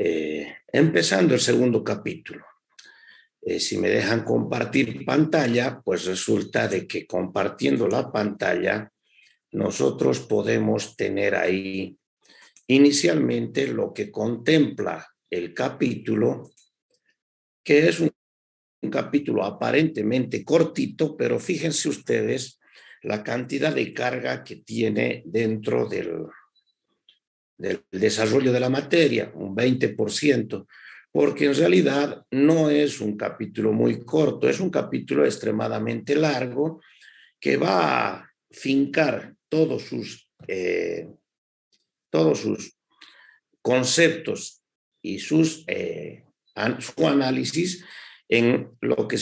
Empezando el segundo capítulo. Si me dejan compartir pantalla, pues resulta de que compartiendo la pantalla, nosotros podemos tener ahí inicialmente lo que contempla el capítulo, que es un capítulo aparentemente cortito, pero fíjense ustedes la cantidad de carga que tiene dentro del desarrollo de la materia, un 20%, porque en realidad no es un capítulo muy corto, es un capítulo extremadamente largo que va a fincar todos sus conceptos y su análisis en lo que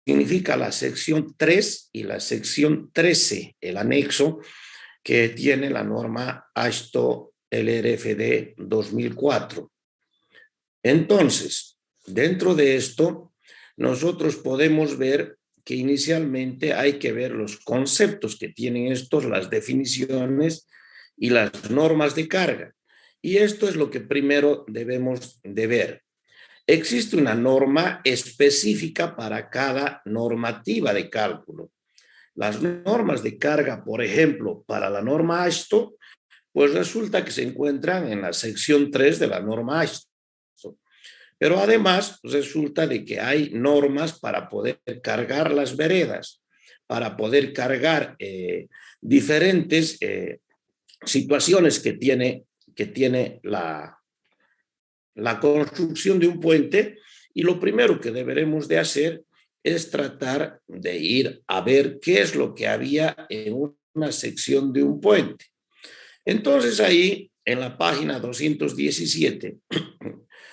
significa la sección 3 y la sección 13, el anexo que tiene la norma AASHTO LRFD 2004. Entonces, dentro de esto, nosotros podemos ver que inicialmente hay que ver los conceptos que tienen estos, las definiciones y las normas de carga. Y esto es lo que primero debemos de ver. Existe una norma específica para cada normativa de cálculo. Las normas de carga, por ejemplo, para la norma AASHTO, pues resulta que se encuentran en la sección 3 de la norma AASHTO. Pero además resulta de que hay normas para poder cargar las veredas, para poder cargar diferentes situaciones que tiene la construcción de un puente, y lo primero que deberemos de hacer es tratar de ir a ver qué es lo que había en una sección de un puente. Entonces ahí, en la página 217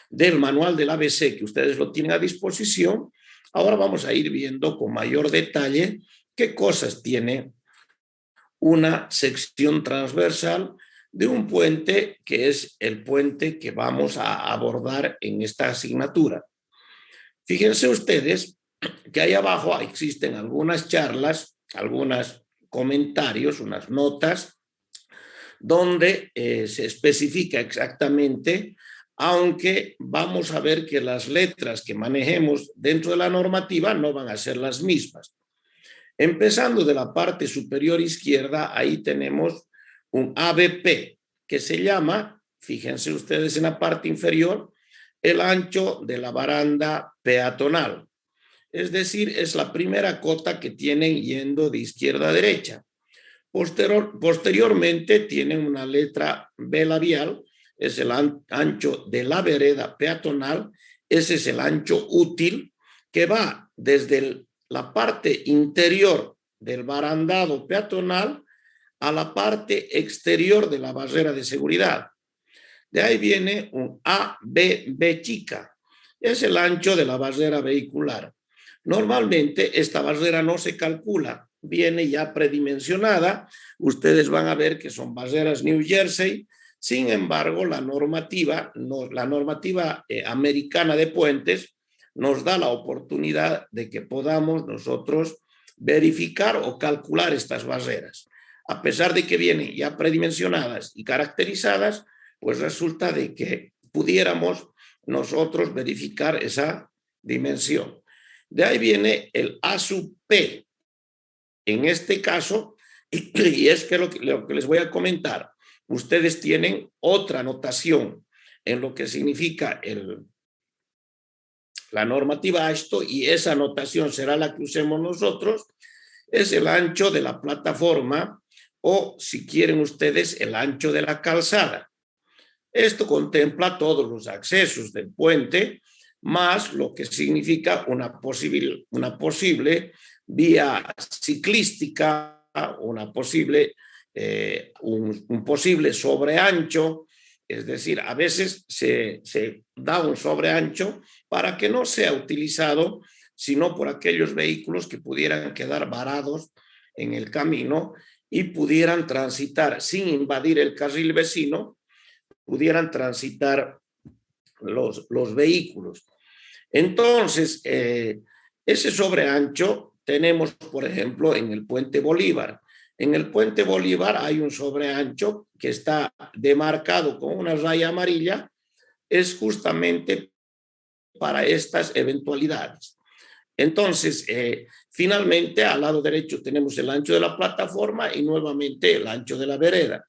del manual del ABC, que ustedes lo tienen a disposición, ahora vamos a ir viendo con mayor detalle qué cosas tiene una sección transversal de un puente, que es el puente que vamos a abordar en esta asignatura. Fíjense ustedes que ahí abajo existen algunas charlas, algunos comentarios, unas notas, donde se especifica exactamente, aunque vamos a ver que las letras que manejemos dentro de la normativa no van a ser las mismas. Empezando de la parte superior izquierda, ahí tenemos un ABP que se llama, fíjense ustedes en la parte inferior, el ancho de la baranda peatonal. Es decir, es la primera cota que tienen yendo de izquierda a derecha. Posteriormente tienen una letra B labial, es el ancho de la vereda peatonal, ese es el ancho útil que va desde la parte interior del barandado peatonal a la parte exterior de la barrera de seguridad. De ahí viene un AB chica, es el ancho de la barrera vehicular. Normalmente esta barrera no se calcula, viene ya predimensionada. Ustedes van a ver que son barreras New Jersey. Sin embargo, la normativa americana de puentes nos da la oportunidad de que podamos nosotros verificar o calcular estas barreras. A pesar de que vienen ya predimensionadas y caracterizadas, pues resulta de que pudiéramos nosotros verificar esa dimensión. De ahí viene el A sub P. En este caso, y es que lo que les voy a comentar, ustedes tienen otra notación en lo que significa la normativa AASHTO, y esa notación será la que usemos nosotros, es el ancho de la plataforma, o si quieren ustedes, el ancho de la calzada. Esto contempla todos los accesos del puente, más lo que significa una posible vía ciclística, un posible sobreancho. Es decir, a veces se da un sobreancho para que no sea utilizado sino por aquellos vehículos que pudieran quedar varados en el camino y pudieran transitar sin invadir el carril vecino, pudieran transitar los vehículos. Entonces, ese sobreancho tenemos, por ejemplo, en el puente Bolívar. En el puente Bolívar hay un sobreancho que está demarcado con una raya amarilla es justamente para estas eventualidades. Entonces, finalmente, al lado derecho tenemos el ancho de la plataforma y nuevamente el ancho de la vereda.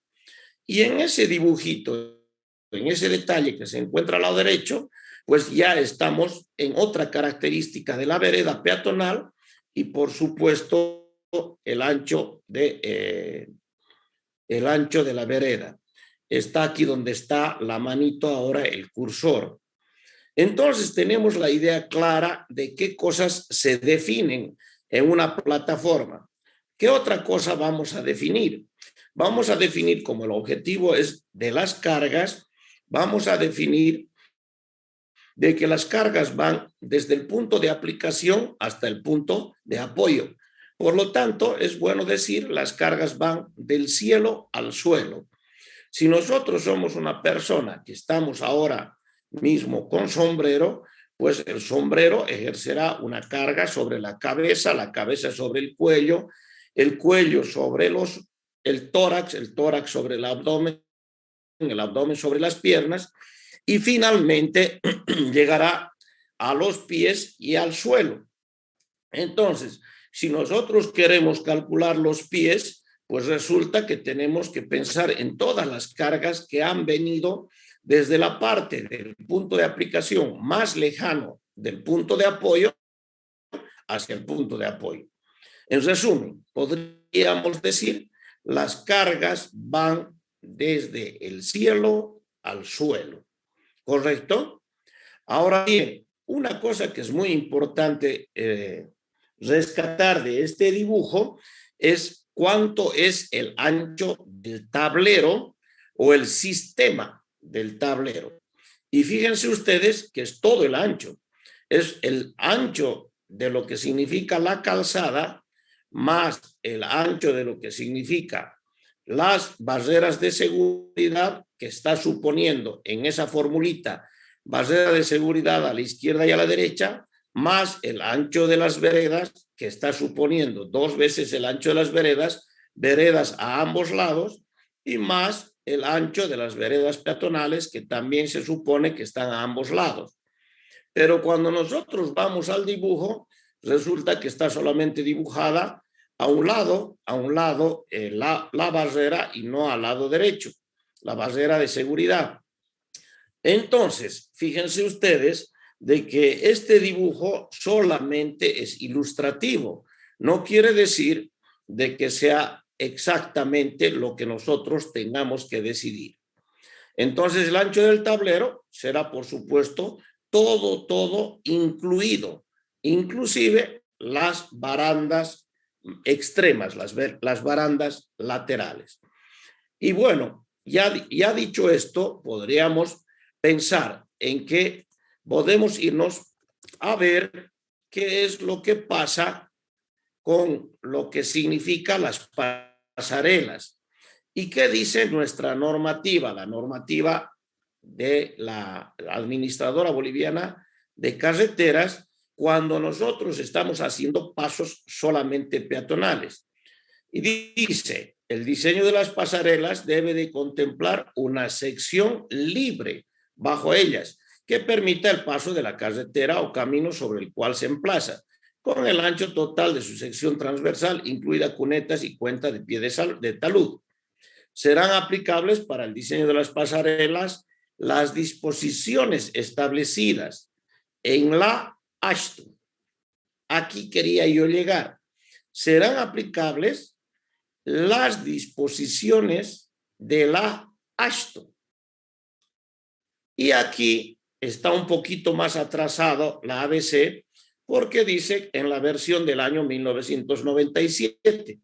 Y en ese dibujito, en ese detalle que se encuentra al lado derecho, pues ya estamos en otra característica de la vereda peatonal y, por supuesto, el ancho de la vereda. Está aquí donde está la manito ahora, el cursor. Entonces tenemos la idea clara de qué cosas se definen en una plataforma. ¿Qué otra cosa vamos a definir? Vamos a definir, como el objetivo es de las cargas, vamos a definir de que las cargas van desde el punto de aplicación hasta el punto de apoyo. Por lo tanto, es bueno decir, las cargas van del cielo al suelo. Si nosotros somos una persona que estamos ahora mismo con sombrero, pues el sombrero ejercerá una carga sobre la cabeza sobre el cuello sobre el tórax sobre el abdomen sobre las piernas y finalmente llegará a los pies y al suelo. Entonces, si nosotros queremos calcular los pies, pues resulta que tenemos que pensar en todas las cargas que han venido desde la parte del punto de aplicación más lejano del punto de apoyo hacia el punto de apoyo. En resumen, podríamos decir, las cargas van desde el cielo al suelo, ¿correcto? Ahora bien, una cosa que es muy importante rescatar de este dibujo es cuánto es el ancho del tablero o el sistema del tablero. Y fíjense ustedes que es todo el ancho. Es el ancho de lo que significa la calzada más el ancho de lo que significa las barreras de seguridad que está suponiendo en esa formulita barrera de seguridad a la izquierda y a la derecha, más el ancho de las veredas, que está suponiendo 2 veces el ancho de las veredas a ambos lados, y más el ancho de las veredas peatonales, que también se supone que están a ambos lados. Pero cuando nosotros vamos al dibujo, resulta que está solamente dibujada a un lado la barrera y no al lado derecho, la barrera de seguridad. Entonces, fíjense ustedes de que este dibujo solamente es ilustrativo. No quiere decir de que sea exactamente lo que nosotros tengamos que decidir. Entonces, el ancho del tablero será, por supuesto, todo incluido, inclusive las barandas extremas, las barandas laterales. Y bueno, ya dicho esto, podríamos pensar en que podemos irnos a ver qué es lo que pasa con lo que significa las pasarelas. ¿Y qué dice nuestra normativa? La normativa de la administradora boliviana de carreteras cuando nosotros estamos haciendo pasos solamente peatonales. Y dice, el diseño de las pasarelas debe de contemplar una sección libre bajo ellas que permita el paso de la carretera o camino sobre el cual se emplaza, con el ancho total de su sección transversal, incluida cunetas y cuenta de pie de talud. Serán aplicables para el diseño de las pasarelas las disposiciones establecidas en la ASHTO. Aquí quería yo llegar. Serán aplicables las disposiciones de la ASHTO. Y aquí está un poquito más atrasado la ABC porque dice en la versión del año 1997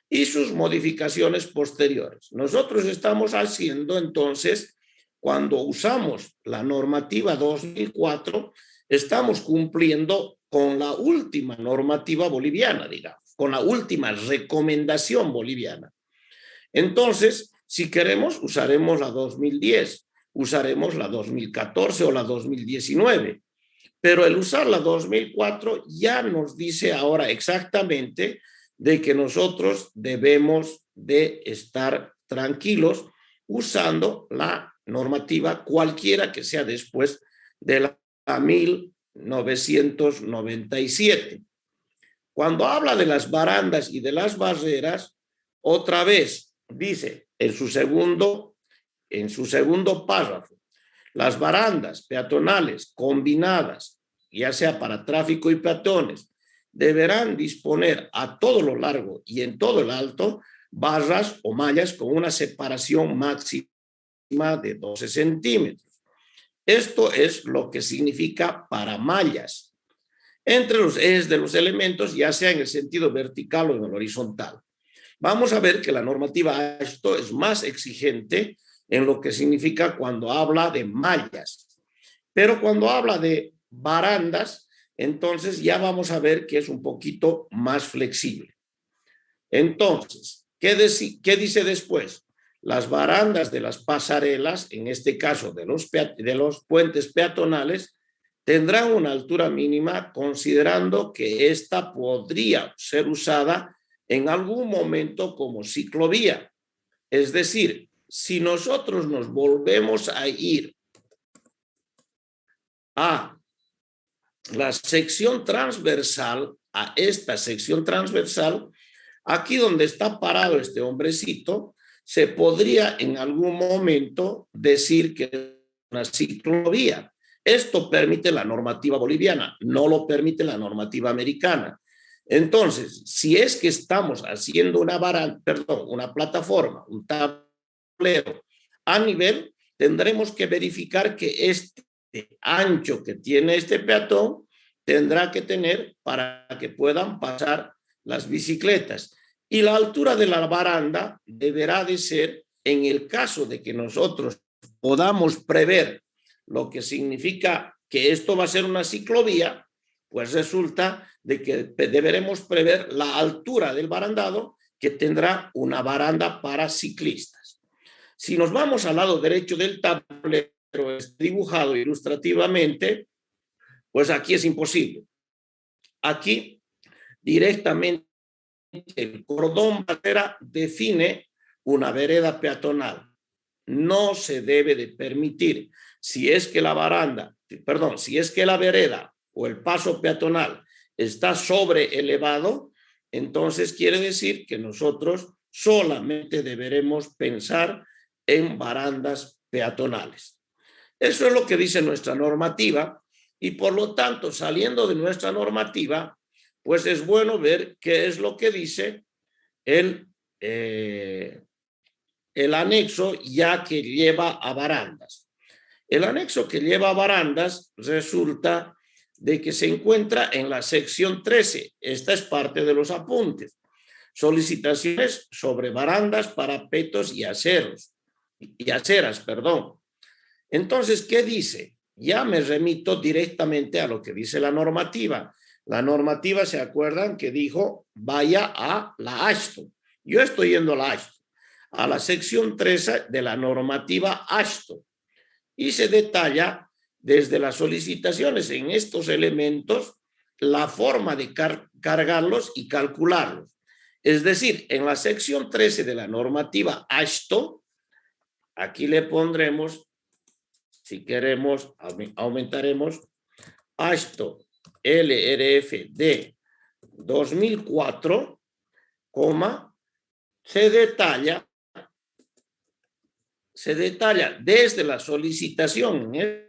y sus modificaciones posteriores. Nosotros estamos haciendo entonces, cuando usamos la normativa 2004, estamos cumpliendo con la última normativa boliviana, digamos, con la última recomendación boliviana. Entonces, si queremos, usaremos la 2010, usaremos la 2014 o la 2019, pero el usar la 2004 ya nos dice ahora exactamente de que nosotros debemos de estar tranquilos usando la normativa, cualquiera que sea después de la 1997. Cuando habla de las barandas y de las barreras, otra vez dice en su segundo párrafo, las barandas peatonales combinadas, ya sea para tráfico y peatones, deberán disponer a todo lo largo y en todo el alto barras o mallas con una separación máxima de 12 centímetros. Esto es lo que significa para mallas entre los ejes de los elementos, ya sea en el sentido vertical o en el horizontal. Vamos a ver que la normativa AASHTO es más exigente en lo que significa cuando habla de mallas. Pero cuando habla de barandas, entonces ya vamos a ver que es un poquito más flexible. Entonces, ¿qué dice después? Las barandas de las pasarelas, en este caso de los puentes peatonales, tendrán una altura mínima considerando que esta podría ser usada en algún momento como ciclovía. Es decir, si nosotros nos volvemos a ir a la sección transversal, a esta sección transversal, aquí donde está parado este hombrecito, se podría en algún momento decir que es una ciclovía. Esto permite la normativa boliviana, no lo permite la normativa americana. Entonces, si es que estamos haciendo una plataforma, un tablero a nivel, tendremos que verificar que este ancho que tiene este peatón tendrá que tener para que puedan pasar las bicicletas. Y la altura de la baranda deberá de ser, en el caso de que nosotros podamos prever lo que significa que esto va a ser una ciclovía, pues resulta de que deberemos prever la altura del barandado que tendrá una baranda para ciclistas. Si nos vamos al lado derecho del tablero dibujado ilustrativamente, pues aquí es imposible. Aquí directamente el cordón barrera define una vereda peatonal. No se debe de permitir, si es que la vereda o el paso peatonal está sobre elevado, entonces quiere decir que nosotros solamente deberemos pensar en barandas peatonales. Eso es lo que dice nuestra normativa y por lo tanto, saliendo de nuestra normativa, pues es bueno ver qué es lo que dice el anexo ya que lleva a barandas. El anexo que lleva a barandas resulta de que se encuentra en la sección 13. Esta es parte de los apuntes. Solicitaciones sobre barandas, parapetos y aceras, Entonces, ¿qué dice? Ya me remito directamente a lo que dice la normativa. La normativa, ¿se acuerdan que dijo vaya a la AASHTO? Yo estoy yendo a la AASHTO, a la sección 13 de la normativa AASHTO, y se detalla desde las solicitaciones en estos elementos la forma de cargarlos y calcularlos. Es decir, en la sección 13 de la normativa AASHTO, aquí le pondremos, si queremos, aumentaremos AASHTO LRF de 2004, se detalla desde la solicitación en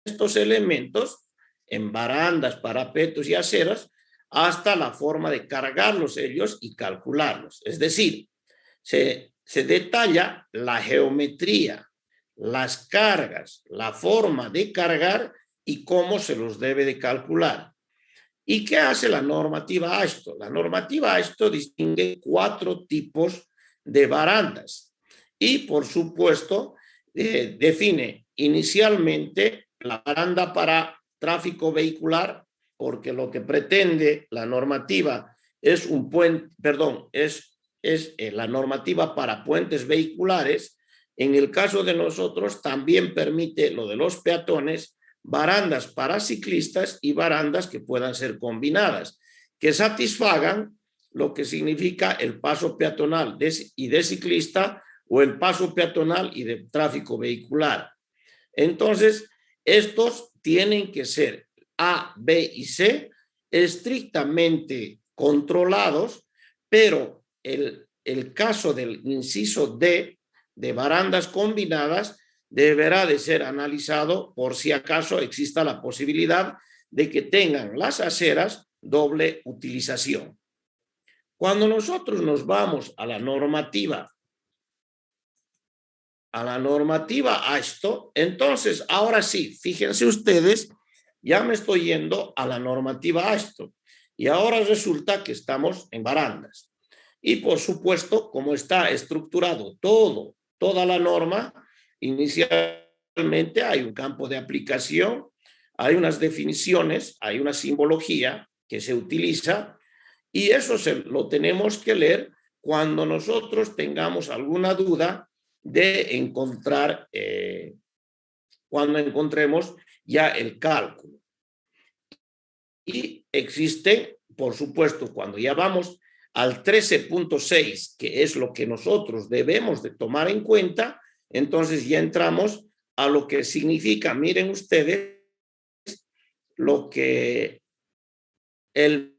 estos elementos, en barandas, parapetos y aceras, hasta la forma de cargarlos ellos y calcularlos. Es decir, se detalla la geometría, las cargas, la forma de cargar y cómo se los debe de calcular. ¿Y qué hace la normativa AASHTO? La normativa AASHTO distingue 4 tipos de barandas y, por supuesto, define inicialmente la baranda para tráfico vehicular, porque lo que pretende la normativa es la normativa para puentes vehiculares. En el caso de nosotros también permite lo de los peatones, barandas para ciclistas y barandas que puedan ser combinadas, que satisfagan lo que significa el paso peatonal y de ciclista o el paso peatonal y de tráfico vehicular. Entonces, estos tienen que ser A, B y C estrictamente controlados, pero el caso del inciso D de barandas combinadas deberá de ser analizado por si acaso exista la posibilidad de que tengan las aceras doble utilización. Cuando nosotros nos vamos a la normativa ASTO, entonces ahora sí, fíjense ustedes, ya me estoy yendo a la normativa ASTO y ahora resulta que estamos en barandas. Y por supuesto, como está estructurado toda la norma, inicialmente hay un campo de aplicación, hay unas definiciones, hay una simbología que se utiliza y eso lo tenemos que leer cuando nosotros tengamos alguna duda de encontrar, cuando encontremos ya el cálculo. Y existe, por supuesto, cuando ya vamos al 13.6, que es lo que nosotros debemos de tomar en cuenta, entonces ya entramos a lo que significa, miren ustedes, lo que el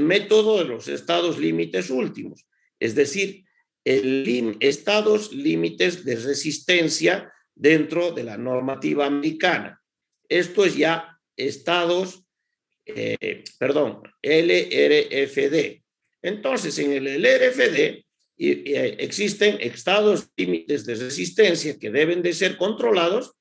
método de los estados límites últimos, es decir, estados límites de resistencia dentro de la normativa americana. Esto es ya estados, LRFD. Entonces, en el LRFD existen estados límites de resistencia que deben de ser controlados,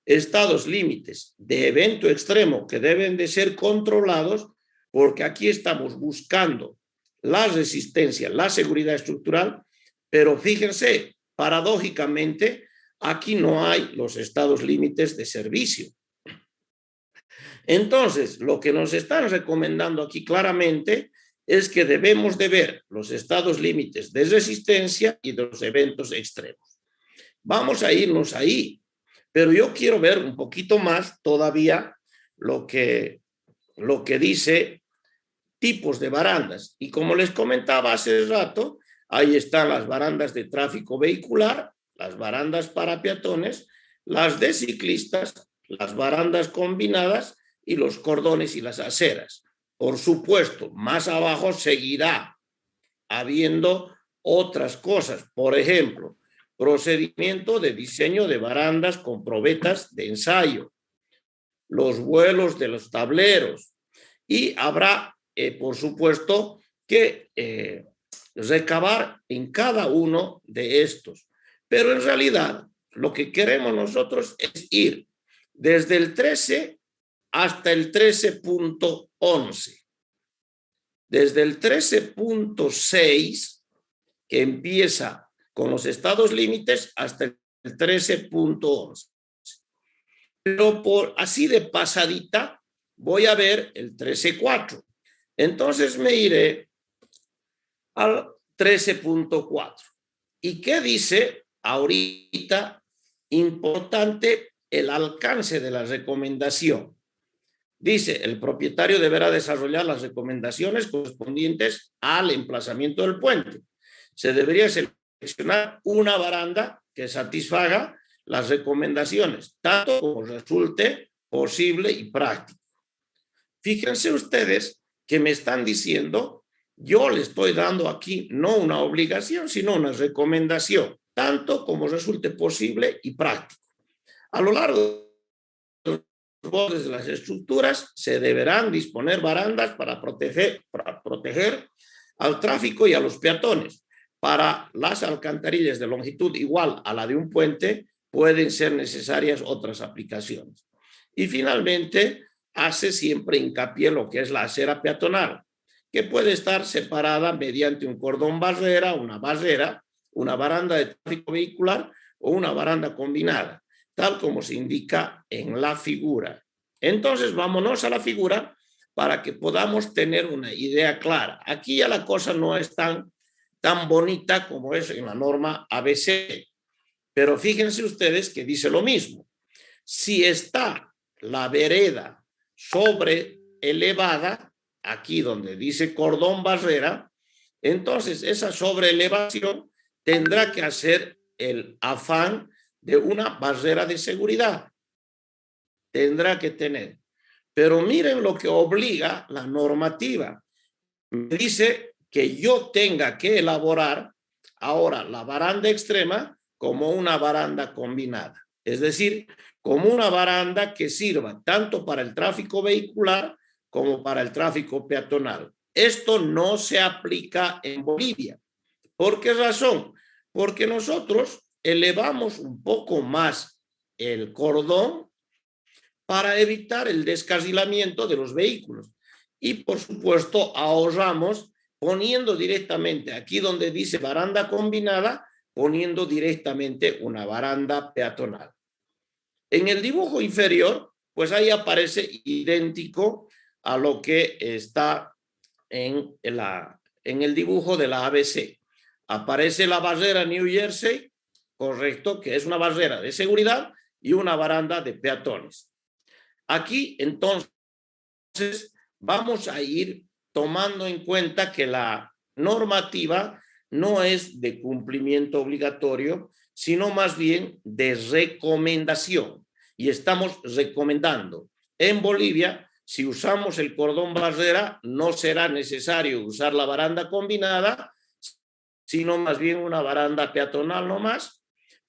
estados límites de evento extremo que deben de ser controlados, porque aquí estamos buscando la resistencia, la seguridad estructural, pero fíjense, paradójicamente, aquí no hay los estados límites de servicio. Entonces, lo que nos están recomendando aquí claramente es que debemos de ver los estados límites de resistencia y de los eventos extremos. Vamos a irnos ahí, pero yo quiero ver un poquito más todavía lo que dice tipos de barandas. Y como les comentaba hace rato, ahí están las barandas de tráfico vehicular, las barandas para peatones, las de ciclistas, las barandas combinadas y los cordones y las aceras. Por supuesto, más abajo seguirá habiendo otras cosas. Por ejemplo, procedimiento de diseño de barandas con probetas de ensayo, los vuelos de los tableros, y habrá, por supuesto, que recabar en cada uno de estos. Pero en realidad, lo que queremos nosotros es ir desde el 13 hasta el 13.11. Desde el 13.6, que empieza con los estados límites, hasta el 13.11. Pero por así de pasadita, voy a ver el 13.4. Entonces me iré al 13.4. ¿Y qué dice ahorita? Importante el alcance de la recomendación. Dice, el propietario deberá desarrollar las recomendaciones correspondientes al emplazamiento del puente. Se debería seleccionar una baranda que satisfaga las recomendaciones, tanto como resulte posible y práctico. Fíjense ustedes que me están diciendo, yo le estoy dando aquí no una obligación, sino una recomendación, tanto como resulte posible y práctico. A lo largo de los bordes de las estructuras se deberán disponer barandas para proteger al tráfico y a los peatones. Para las alcantarillas de longitud igual a la de un puente, pueden ser necesarias otras aplicaciones. Y finalmente, hace siempre hincapié en lo que es la acera peatonal, que puede estar separada mediante un cordón barrera, una baranda de tráfico vehicular o una baranda combinada, tal como se indica en la figura. Entonces, vámonos a la figura para que podamos tener una idea clara. Aquí ya la cosa no es tan bonita como es en la norma ABC, pero fíjense ustedes que dice lo mismo. Si está la vereda sobre elevada, aquí donde dice cordón barrera, entonces esa sobreelevación tendrá que hacer el afán de una barrera de seguridad. Tendrá que tener. Pero miren lo que obliga la normativa. Me dice que yo tenga que elaborar ahora la baranda extrema como una baranda combinada. Es decir, como una baranda que sirva tanto para el tráfico vehicular como para el tráfico peatonal. Esto no se aplica en Bolivia. ¿Por qué razón? Porque nosotros elevamos un poco más el cordón para evitar el descarrilamiento de los vehículos. Y por supuesto ahorramos poniendo directamente, aquí donde dice baranda combinada, poniendo directamente una baranda peatonal. En el dibujo inferior, pues ahí aparece idéntico a lo que está en el dibujo de la ABC. Aparece la barrera New Jersey, correcto, que es una barrera de seguridad y una baranda de peatones. Aquí, entonces, vamos a ir tomando en cuenta que la normativa no es de cumplimiento obligatorio, sino más bien de recomendación. Y estamos recomendando. En Bolivia, si usamos el cordón barrera, no será necesario usar la baranda combinada, sino más bien una baranda peatonal nomás.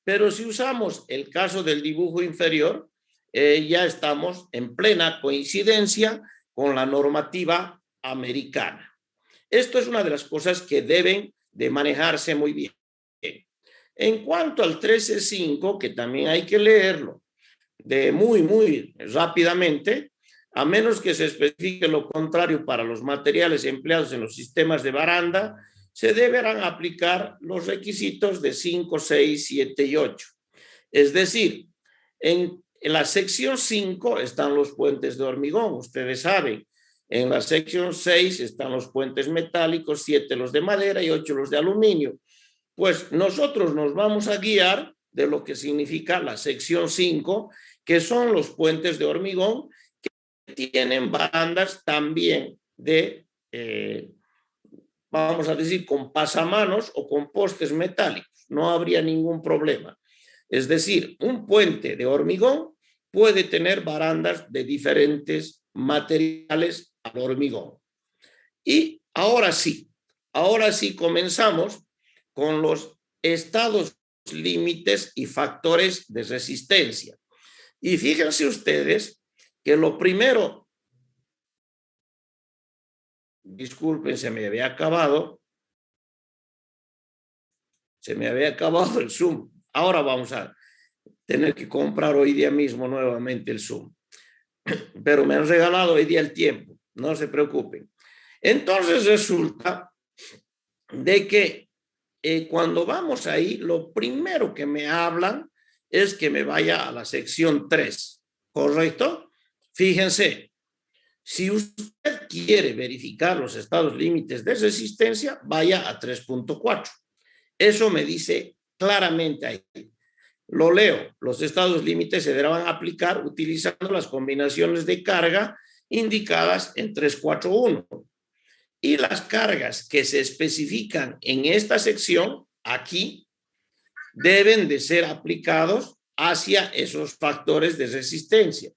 Pero si usamos el caso del dibujo inferior, ya estamos en plena coincidencia con la normativa americana. Esto es una de las cosas que deben de manejarse muy bien. En cuanto al 13.5, que también hay que leerlo de muy rápidamente, a menos que se especifique lo contrario para los materiales empleados en los sistemas de baranda, se deberán aplicar los requisitos de 5, 6, 7 y 8. Es decir, en la sección 5 están los puentes de hormigón, ustedes saben. En la sección 6 están los puentes metálicos, 7 los de madera y 8 los de aluminio. Pues nosotros nos vamos a guiar de lo que significa la sección 5, que son los puentes de hormigón que tienen barandas también de, vamos a decir, con pasamanos o con postes metálicos. No habría ningún problema. Es decir, un puente de hormigón puede tener barandas de diferentes materiales al hormigón. Y ahora sí comenzamos con los estados límites y factores de resistencia. Y fíjense ustedes que lo primero, disculpen, se me había acabado el Zoom. Ahora vamos a tener que comprar hoy día mismo nuevamente el Zoom. Pero me han regalado hoy día el tiempo, no se preocupen. Entonces resulta de que cuando vamos ahí, lo primero que me hablan es que me vaya a la sección 3, ¿correcto? Fíjense, si usted quiere verificar los estados límites de resistencia, vaya a 3.4. Eso me dice claramente ahí. Lo leo, los estados límites se deberán aplicar utilizando las combinaciones de carga indicadas en 341. Y las cargas que se especifican en esta sección, aquí, deben de ser aplicados hacia esos factores de resistencia,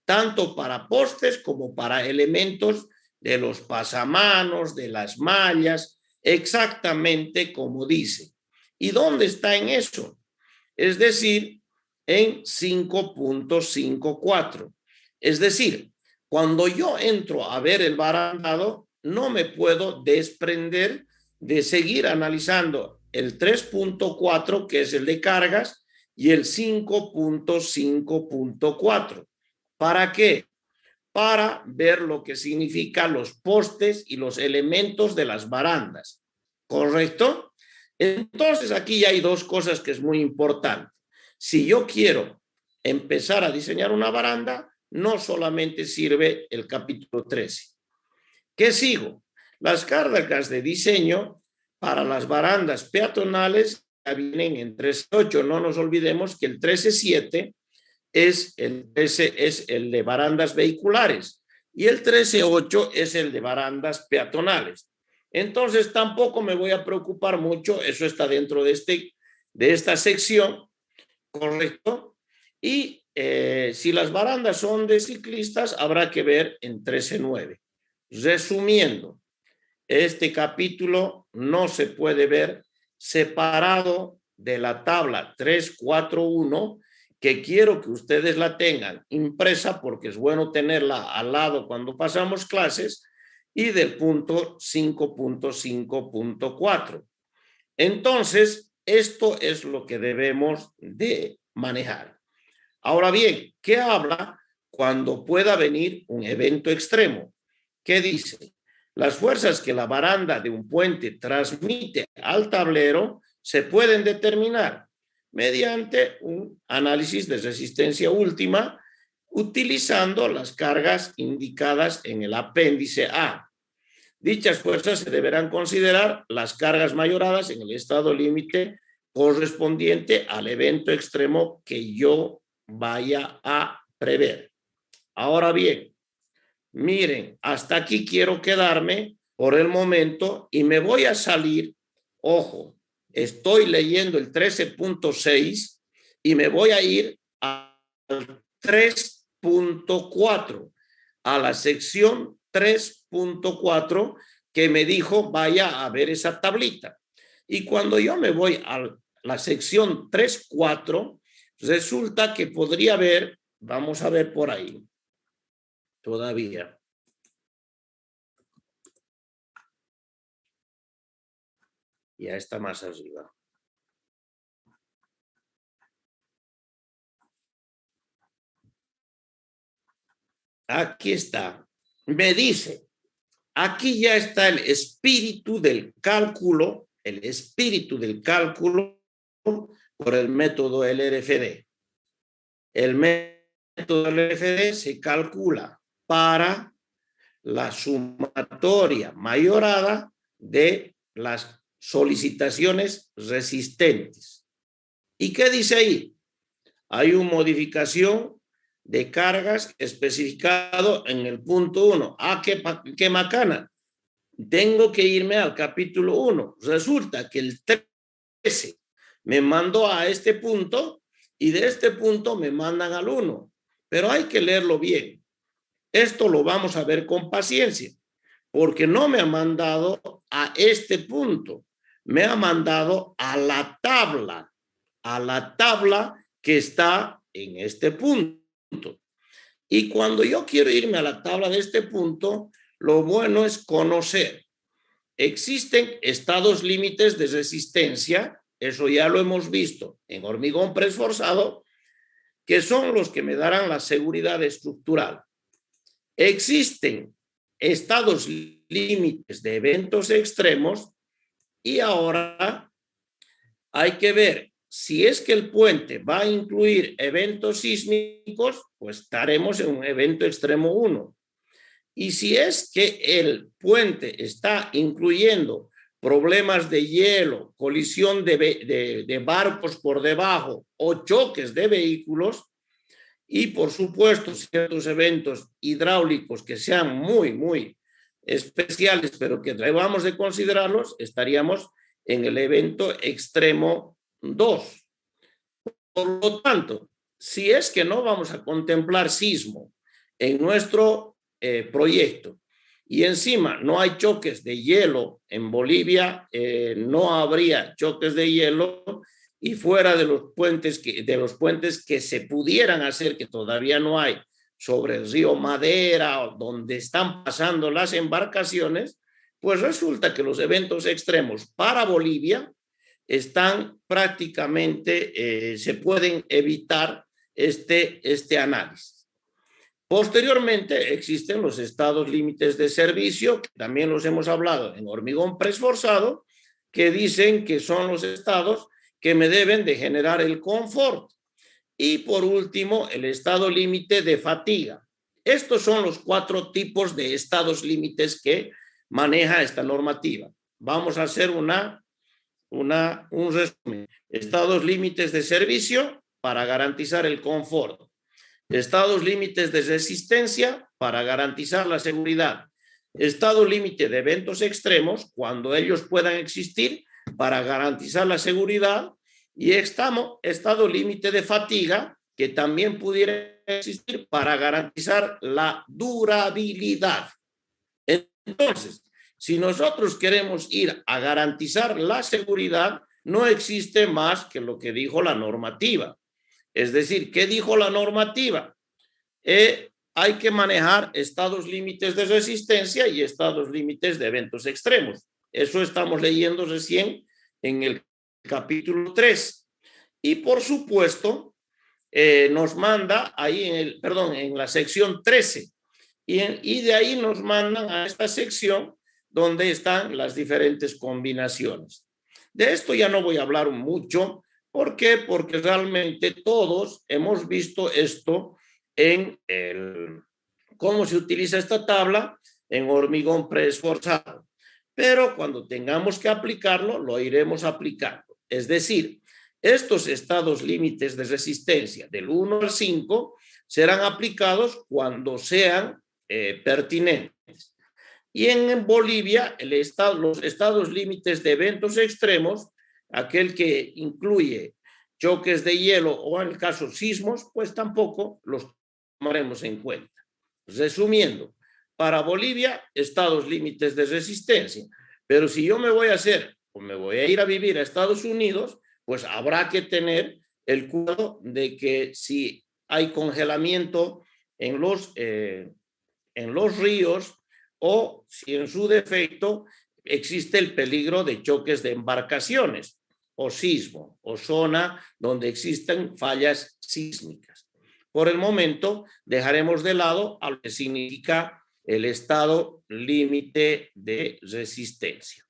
tanto para postes como para elementos de los pasamanos, de las mallas, exactamente como dice. ¿Y dónde está en eso? Es decir, en 5.54. Es decir, cuando yo entro a ver el barandado, no me puedo desprender de seguir analizando el 3.4, que es el de cargas, y el 5.5.4. ¿Para qué? Para ver lo que significan los postes y los elementos de las barandas. ¿Correcto? Entonces, aquí ya hay dos cosas que es muy importante. Si yo quiero empezar a diseñar una baranda, no solamente sirve el capítulo 13. ¿Qué sigo? Las cargas de diseño para las barandas peatonales ya vienen en 13.8. No nos olvidemos que el 13.7 es el de barandas vehiculares y el 13.8 es el de barandas peatonales. Entonces tampoco me voy a preocupar mucho, eso está dentro de este de esta sección, ¿correcto? Y si las barandas son de ciclistas, habrá que ver en 13.9. Resumiendo, este capítulo no se puede ver separado de la tabla 341, que quiero que ustedes la tengan impresa porque es bueno tenerla al lado cuando pasamos clases, y del punto 5.5.4. Entonces, esto es lo que debemos de manejar. Ahora bien, ¿qué habla cuando pueda venir un evento extremo? ¿Qué dice? Las fuerzas que la baranda de un puente transmite al tablero se pueden determinar mediante un análisis de resistencia última utilizando las cargas indicadas en el apéndice A. Dichas fuerzas se deberán considerar las cargas mayoradas en el estado límite correspondiente al evento extremo que yo vaya a prever. Ahora bien, miren, hasta aquí quiero quedarme por el momento y me voy a salir, ojo, estoy leyendo el 13.6 y me voy a ir al 3.4, a la sección 3.4 que me dijo vaya a ver esa tablita. Y cuando yo me voy a la sección 3.4, resulta que podría haber, vamos a ver por ahí, todavía. Ya está más arriba. Aquí está. Me dice, aquí ya está el espíritu del cálculo por el método LRFD. El método LRFD se calcula para la sumatoria mayorada de las solicitaciones resistentes. ¿Y qué dice ahí? Hay una modificación de cargas especificado en el punto 1. Ah, qué macana. Tengo que irme al capítulo 1. Resulta que el 13 me mandó a este punto y de este punto me mandan al 1. Pero hay que leerlo bien. Esto lo vamos a ver con paciencia, porque no me ha mandado a este punto, me ha mandado a la tabla que está en este punto. Y cuando yo quiero irme a la tabla de este punto, lo bueno es conocer. Existen estados límites de resistencia, eso ya lo hemos visto en hormigón preesforzado, que son los que me darán la seguridad estructural. Existen estados límites de eventos extremos y ahora hay que ver si es que el puente va a incluir eventos sísmicos, pues estaremos en un evento extremo 1. Y si es que el puente está incluyendo problemas de hielo, colisión de barcos por debajo o choques de vehículos, y por supuesto ciertos eventos hidráulicos que sean muy especiales, pero que debamos de considerarlos, estaríamos en el evento extremo 2. Por lo tanto, si es que no vamos a contemplar sismo en nuestro proyecto y encima no hay choques de hielo en Bolivia, no habría choques de hielo, y fuera de los puentes que se pudieran hacer, que todavía no hay, sobre el río Madera, donde están pasando las embarcaciones, pues resulta que los eventos extremos para Bolivia están prácticamente, se pueden evitar este análisis. Posteriormente existen los estados límites de servicio, que también los hemos hablado en hormigón preesforzado, que dicen que son los estados que me deben de generar el confort. Y por último, el estado límite de fatiga. Estos son los 4 tipos de estados límites que maneja esta normativa. Vamos a hacer un resumen. Estados límites de servicio para garantizar el confort. Estados límites de resistencia para garantizar la seguridad. Estado límite de eventos extremos, cuando ellos puedan existir, para garantizar la seguridad. Y estado límite de fatiga, que también pudiera existir para garantizar la durabilidad. Entonces, si nosotros queremos ir a garantizar la seguridad, no existe más que lo que dijo la normativa. Es decir, ¿qué dijo la normativa? Hay que manejar estados límites de resistencia y estados límites de eventos extremos. Eso estamos leyendo recién en el capítulo 3. Y por supuesto, nos manda ahí en la sección 13. Y de ahí nos mandan a esta sección donde están las diferentes combinaciones. De esto ya no voy a hablar mucho. ¿Por qué? Porque realmente todos hemos visto esto en cómo se utiliza esta tabla en hormigón preesforzado. Pero cuando tengamos que aplicarlo, lo iremos aplicando. Es decir, estos estados límites de resistencia del 1 al 5 serán aplicados cuando sean pertinentes. Y en Bolivia, los estados límites de eventos extremos, aquel que incluye choques de hielo o en el caso sismos, pues tampoco los tomaremos en cuenta. Resumiendo, para Bolivia, estados límites de resistencia. Pero si yo me voy a hacer o me voy a ir a vivir a Estados Unidos, pues habrá que tener el cuidado de que si hay congelamiento en los ríos o si en su defecto existe el peligro de choques de embarcaciones o sismo o zona donde existen fallas sísmicas. Por el momento dejaremos de lado a lo que significa el estado límite de resistencia.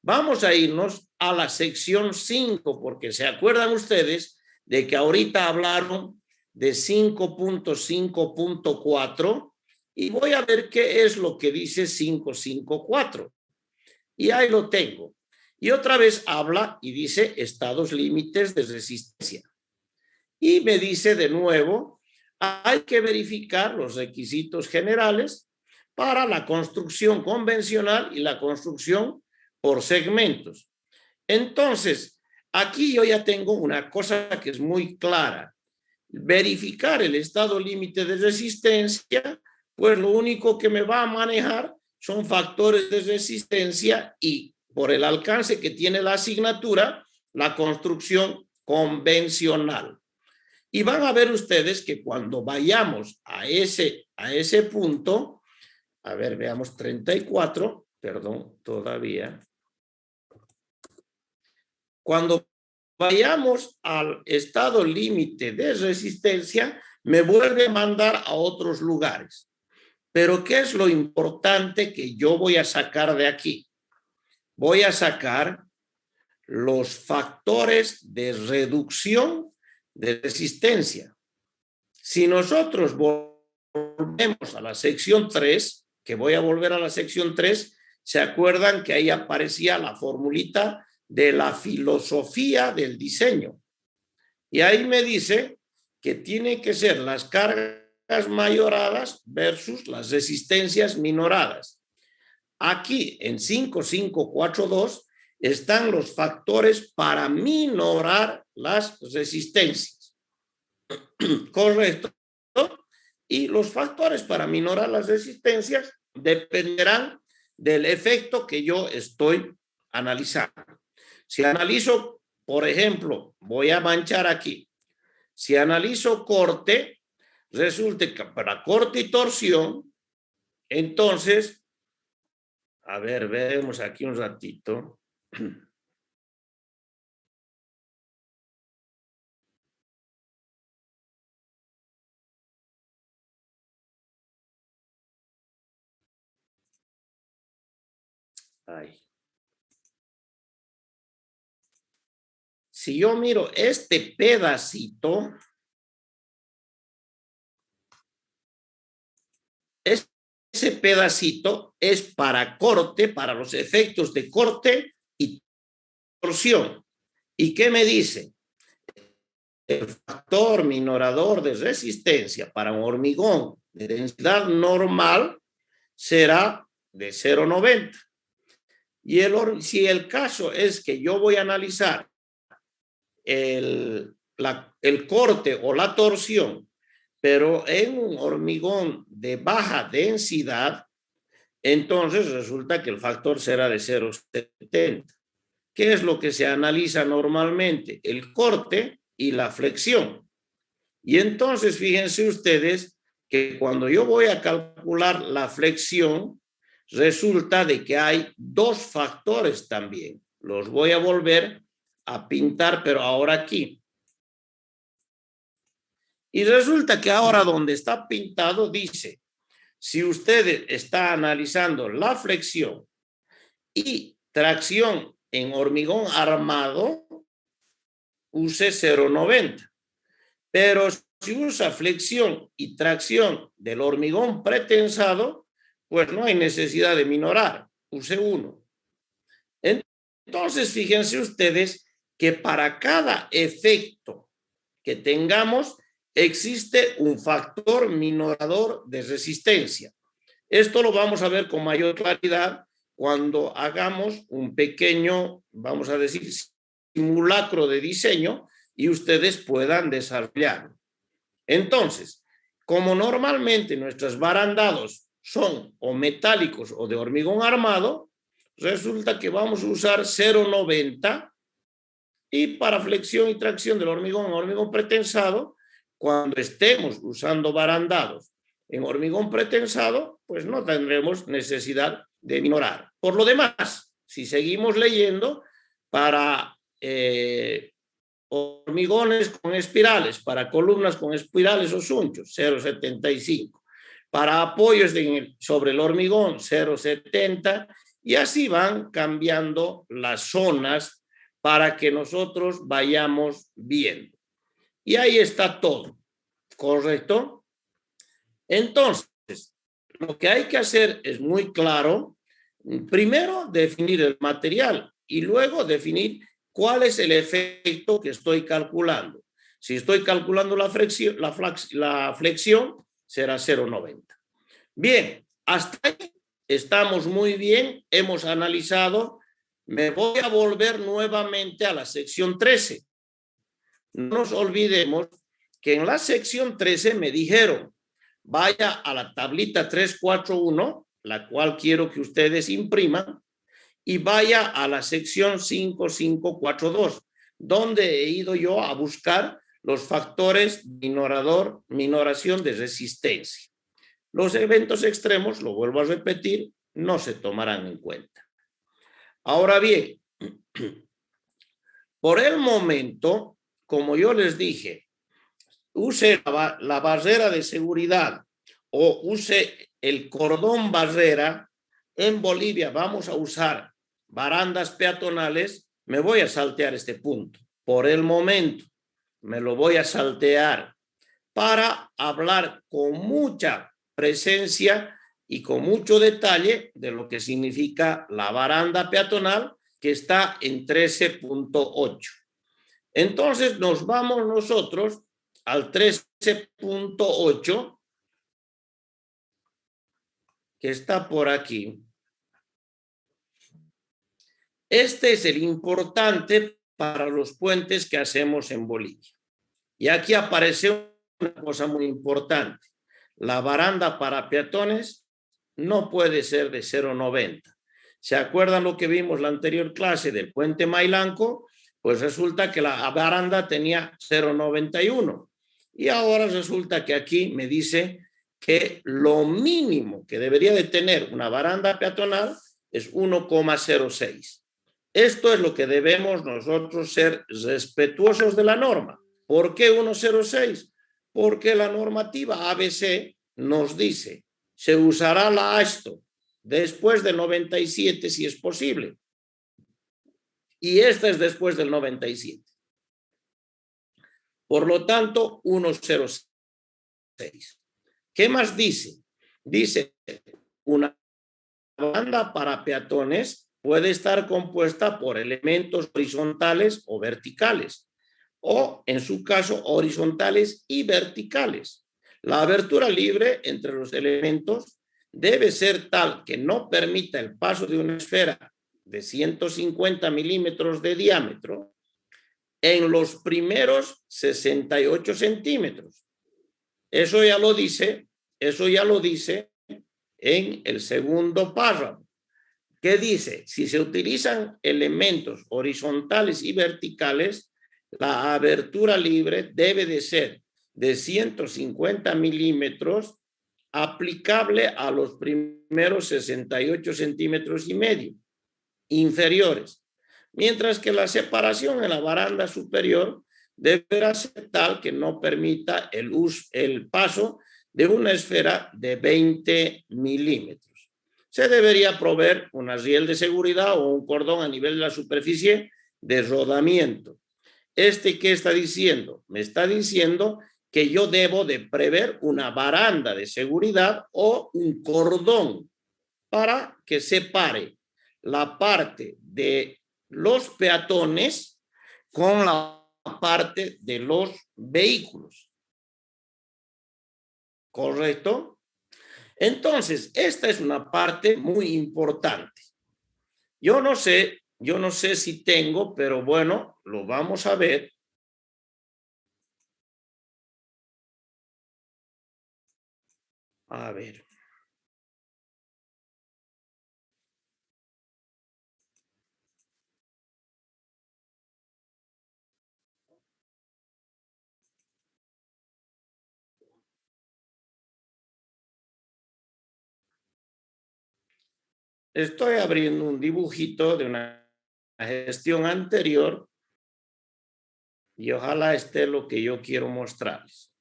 Vamos a irnos a la sección 5 porque se acuerdan ustedes de que ahorita hablaron de 5.5.4 y voy a ver qué es lo que dice 5.5.4. Y ahí lo tengo. Y otra vez habla y dice estados límites de resistencia. Y me dice de nuevo, hay que verificar los requisitos generales para la construcción convencional y la construcción por segmentos. Entonces, aquí yo ya tengo una cosa que es muy clara. Verificar el estado límite de resistencia, pues lo único que me va a manejar son factores de resistencia y por el alcance que tiene la asignatura, la construcción convencional. Y van a ver ustedes que cuando vayamos a ese punto, a ver, veamos 34, perdón, todavía. Cuando vayamos al estado límite de resistencia, me vuelve a mandar a otros lugares. Pero ¿qué es lo importante que yo voy a sacar de aquí? Voy a sacar los factores de reducción de resistencia. Si nosotros volvemos a la sección 3, que voy a volver a la sección 3, ¿se acuerdan que ahí aparecía la formulita de la filosofía del diseño? Y ahí me dice que tiene que ser las cargas mayoradas versus las resistencias minoradas. Aquí en 5.5.4.2 están los factores para minorar las resistencias. Correcto. Y los factores para minorar las resistencias dependerán del efecto que yo estoy analizando. Si analizo, por ejemplo, voy a manchar aquí. Si analizo corte, resulta que para corte y torsión, entonces, a ver, vemos aquí un ratito. Ay. Si yo miro este pedacito, ese pedacito es para corte, para los efectos de corte y torsión. ¿Y qué me dice? El factor minorador de resistencia para un hormigón de densidad normal será de 0,90. Y si el caso es que yo voy a analizar el corte o la torsión, pero en un hormigón de baja densidad, entonces resulta que el factor será de 0,70. ¿Qué es lo que se analiza normalmente? El corte y la flexión. Y entonces fíjense ustedes que cuando yo voy a calcular la flexión, resulta de que hay dos factores también. Los voy a volver a pintar, pero ahora aquí. Y resulta que ahora donde está pintado dice, si usted está analizando la flexión y tracción en hormigón armado, use 0,90. Pero si usa flexión y tracción del hormigón pretensado, pues no hay necesidad de minorar, use 1. Entonces, fíjense ustedes que para cada efecto que tengamos, existe un factor minorador de resistencia. Esto lo vamos a ver con mayor claridad cuando hagamos un pequeño, vamos a decir, simulacro de diseño y ustedes puedan desarrollarlo. Entonces, como normalmente nuestros barandados son o metálicos o de hormigón armado, resulta que vamos a usar 0,90 y para flexión y tracción del hormigón pretensado, cuando estemos usando barandados en hormigón pretensado, pues no tendremos necesidad de minorar. Por lo demás, si seguimos leyendo, para hormigones con espirales, para columnas con espirales o sunchos, 0,75. Para apoyos sobre el hormigón, 0,70. Y así van cambiando las zonas para que nosotros vayamos viendo. Y ahí está todo, ¿correcto? Entonces, lo que hay que hacer es muy claro. Primero, definir el material y luego definir cuál es el efecto que estoy calculando. Si estoy calculando la flexión será 0,90. Bien, hasta ahí estamos muy bien, hemos analizado. Me voy a volver nuevamente a la sección 13. No nos olvidemos que en la sección 13 me dijeron, vaya a la tablita 341, la cual quiero que ustedes impriman, y vaya a la sección 5542, donde he ido yo a buscar los factores minoración de resistencia. Los eventos extremos, lo vuelvo a repetir, no se tomarán en cuenta. Ahora bien, por el momento, como yo les dije, use la barrera de seguridad o use el cordón barrera. En Bolivia vamos a usar barandas peatonales. Me voy a saltear este punto. Por el momento, me lo voy a saltear para hablar con mucha presencia y con mucho detalle de lo que significa la baranda peatonal, que está en 13.8. Entonces nos vamos nosotros al 13.8, que está por aquí. Este es el importante para los puentes que hacemos en Bolivia. Y aquí aparece una cosa muy importante. La baranda para peatones no puede ser de 0,90. ¿Se acuerdan lo que vimos la anterior clase del puente Mailanco? Pues resulta que la baranda tenía 0,91. Y ahora resulta que aquí me dice que lo mínimo que debería de tener una baranda peatonal es 1,06. Esto es lo que debemos nosotros ser respetuosos de la norma. ¿Por qué 1,06? Porque la normativa ABC nos dice, se usará la ASTO después del 97 si es posible. Y esta es después del 97. Por lo tanto, 1,06. ¿Qué más dice? Dice, una banda para peatones puede estar compuesta por elementos horizontales o verticales, o en su caso horizontales y verticales. La abertura libre entre los elementos debe ser tal que no permita el paso de una esfera de 150 milímetros de diámetro en los primeros 68 centímetros. Eso ya lo dice en el segundo párrafo, que dice, si se utilizan elementos horizontales y verticales, la abertura libre debe de ser de 150 milímetros, aplicable a los primeros 68 centímetros y medio inferiores, mientras que la separación en la baranda superior deberá ser tal que no permita el paso de una esfera de 20 milímetros. Se debería proveer una riel de seguridad o un cordón a nivel de la superficie de rodamiento. ¿Qué está diciendo? Me está diciendo que yo debo de prever una baranda de seguridad o un cordón para que separe la parte de los peatones con la parte de los vehículos. ¿Correcto? Entonces, esta es una parte muy importante. Yo no sé si tengo, pero bueno, lo vamos a ver. A ver. Estoy abriendo un dibujito de una gestión anterior y ojalá esté lo que yo quiero mostrarles.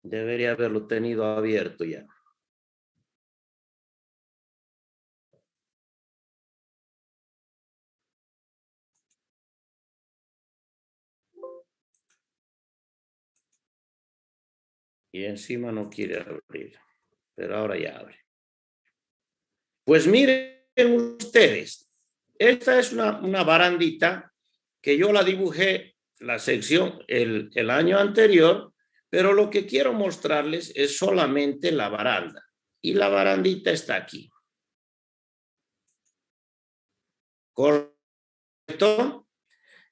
Debería haberlo tenido abierto ya. Y encima no quiere abrir, pero ahora ya abre. Pues miren ustedes, esta es una barandita que yo la dibujé la sección el año anterior, pero lo que quiero mostrarles es solamente la baranda. Y la barandita está aquí. ¿Correcto?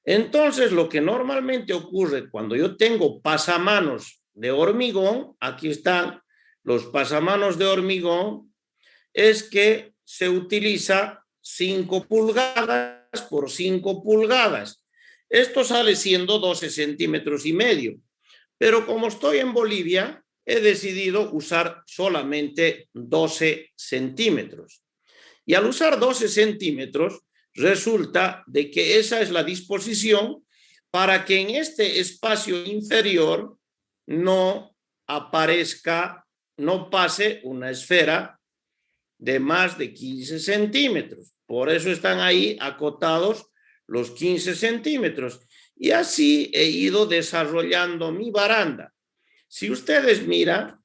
Entonces, lo que normalmente ocurre cuando yo tengo pasamanos de hormigón, aquí están los pasamanos de hormigón, es que se utiliza 5 pulgadas por 5 pulgadas. Esto sale siendo 12 centímetros y medio. Pero como estoy en Bolivia, he decidido usar solamente 12 centímetros. Y al usar 12 centímetros, resulta de que esa es la disposición para que en este espacio inferior no aparezca, no pase una esfera de más de 15 centímetros. Por eso están ahí acotados los 15 centímetros. Y así he ido desarrollando mi baranda. Si ustedes miran,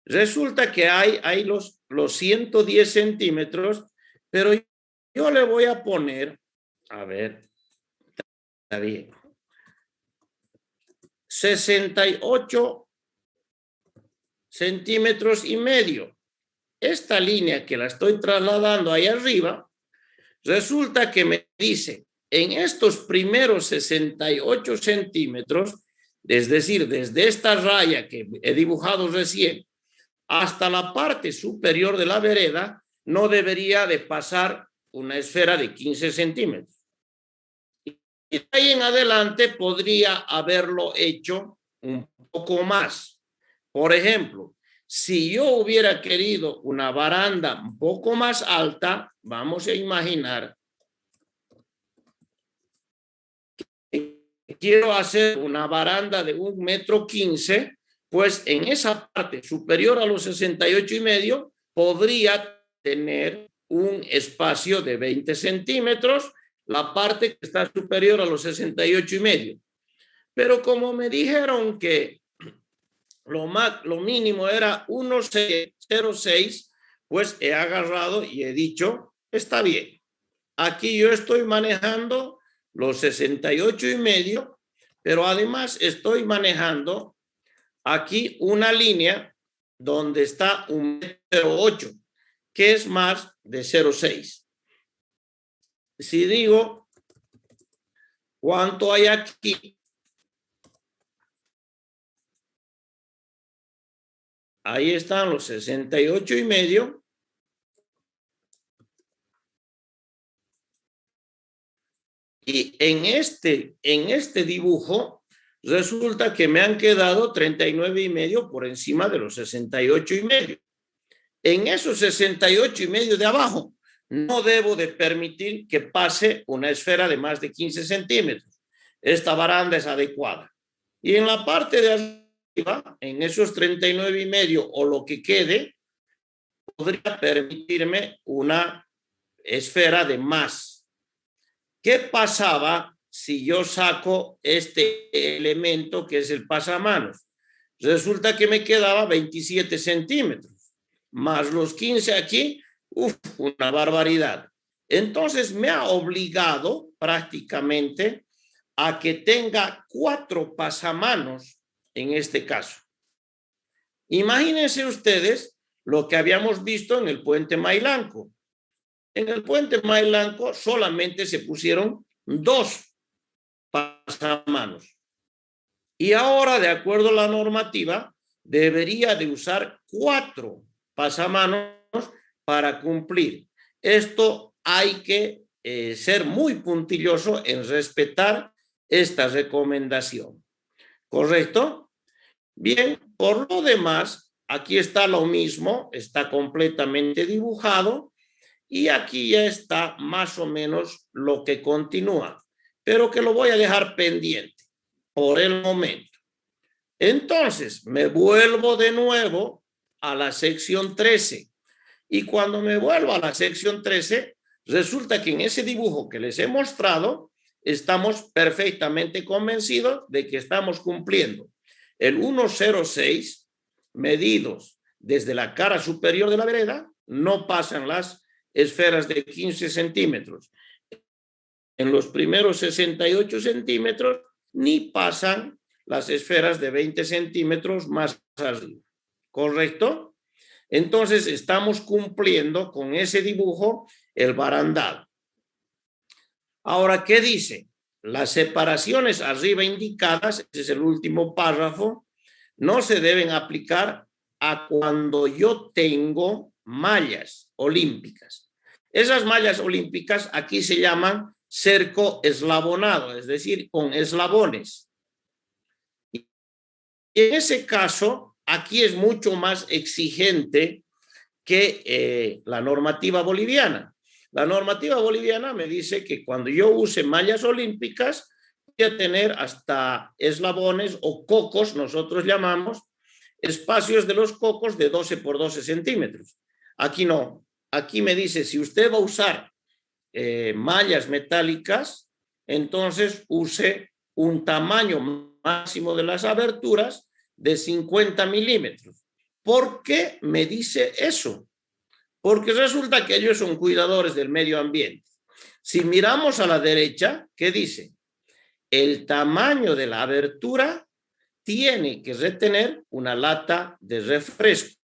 resulta que hay los 110 centímetros, pero yo le voy a poner, a ver, está bien, 68 centímetros y medio. Esta línea que la estoy trasladando ahí arriba, resulta que me dice, en estos primeros 68 centímetros, es decir, desde esta raya que he dibujado recién, hasta la parte superior de la vereda, no debería de pasar una esfera de 15 centímetros. Y de ahí en adelante podría haberlo hecho un poco más. Por ejemplo, si yo hubiera querido una baranda un poco más alta, vamos a imaginar que quiero hacer una baranda de 1,15 m, pues en esa parte superior a los 68 y medio podría tener un espacio de 20 centímetros, la parte que está superior a los 68 y medio. Pero como me dijeron que lo mínimo era 1,06, pues he agarrado y he dicho, está bien. Aquí yo estoy manejando los 68,5, pero además estoy manejando aquí una línea donde está un 0,8, que es más de 0,6. Si digo, ¿cuánto hay aquí? Ahí están los 68,5. Y en este dibujo resulta que me han quedado 39,5 por encima de los 68,5. En esos 68,5 de abajo no debo de permitir que pase una esfera de más de 15 centímetros. Esta baranda es adecuada. Y en la parte de arriba, en esos 39,5 o lo que quede, podría permitirme una esfera de más. ¿Qué pasaba si yo saco este elemento que es el pasamanos? Resulta que me quedaba 27 centímetros, más los 15 aquí, una barbaridad. Entonces me ha obligado prácticamente a que tenga 4 pasamanos en este caso. Imagínense ustedes lo que habíamos visto en el puente Mailanco. En el puente Mailanco solamente se pusieron 2 pasamanos. Y ahora, de acuerdo a la normativa, debería de usar 4 pasamanos para cumplir. Esto hay que ser muy puntilloso en respetar esta recomendación. ¿Correcto? Bien, por lo demás, aquí está lo mismo, está completamente dibujado. Y aquí ya está más o menos lo que continúa, pero que lo voy a dejar pendiente por el momento. Entonces, me vuelvo de nuevo a la sección 13. Y cuando me vuelvo a la sección 13, resulta que en ese dibujo que les he mostrado, estamos perfectamente convencidos de que estamos cumpliendo el 1,06 medidos desde la cara superior de la vereda, no pasan las esferas de 15 centímetros. En los primeros 68 centímetros ni pasan las esferas de 20 centímetros más arriba. ¿Correcto? Entonces estamos cumpliendo con ese dibujo el barandal. Ahora, ¿qué dice? Las separaciones arriba indicadas, ese es el último párrafo, no se deben aplicar a cuando yo tengo mallas olímpicas. Esas mallas olímpicas aquí se llaman cerco eslabonado, es decir, con eslabones. Y en ese caso, aquí es mucho más exigente que la normativa boliviana. La normativa boliviana me dice que cuando yo use mallas olímpicas, voy a tener hasta eslabones o cocos, nosotros llamamos, espacios de los cocos de 12 por 12 centímetros. Aquí no. Aquí me dice, si usted va a usar mallas metálicas, entonces use un tamaño máximo de las aberturas de 50 milímetros. ¿Por qué me dice eso? Porque resulta que ellos son cuidadores del medio ambiente. Si miramos a la derecha, ¿qué dice? El tamaño de la abertura tiene que retener una lata de refresco.